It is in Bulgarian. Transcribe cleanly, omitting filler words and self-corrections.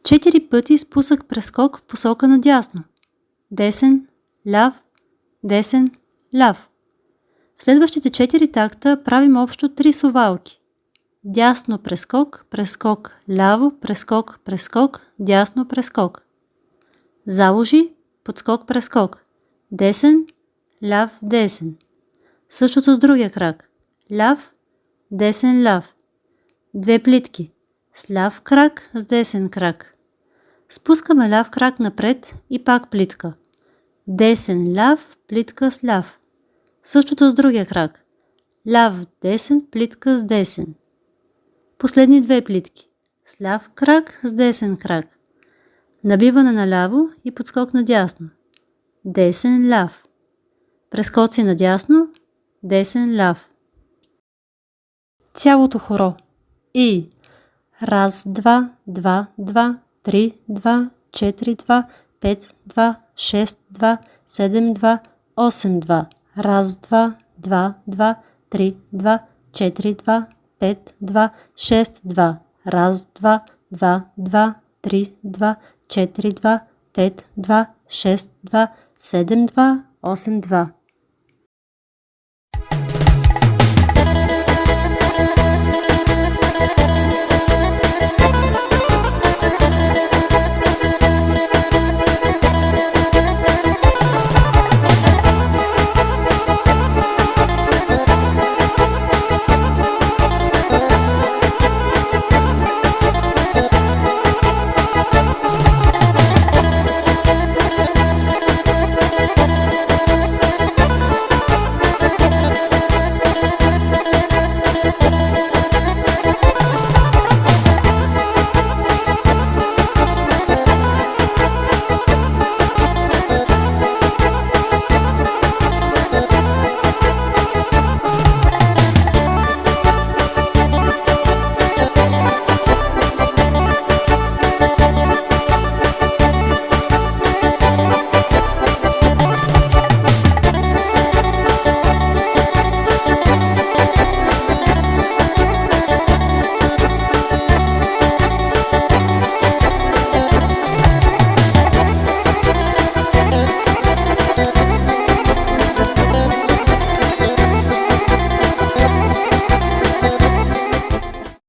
4 пъти спусък прескок в посока надясно. Десен, ляв, десен, ляв. В следващите 4 такта правим общо 3 совалки. Дясно прескок, прескок, ляво, прескок, прескок, дясно прескок. Заложи, подскок, прескок. Десен, ляв, десен. Същото с другия крак. Ляв, десен, ляв. 2 плитки. С ляв крак, с десен крак. Спускаме ляв крак напред и пак плитка. Десен, ляв, плитка с ляв. Същото с другия крак. Ляв, десен, плитка с десен. Последни 2 плитки. С ляв крак, с десен крак. Набиване наляво и подскок надясно. Десен, ляв. Прескоци надясно, десен, ляв. Цялото хоро. И 1, 2, 2, 2, 3, 2, 4, 2, 5, 2, 6, 2, 7, 2, 8, 2. 1, 2, 2, 2, 3, 2, 4, 2, 5, 2, 6, 2. 1, 2, 2, 2, 3, 2, 4, 2, 5, 2, 6, 2, 7, 2, 8, 2.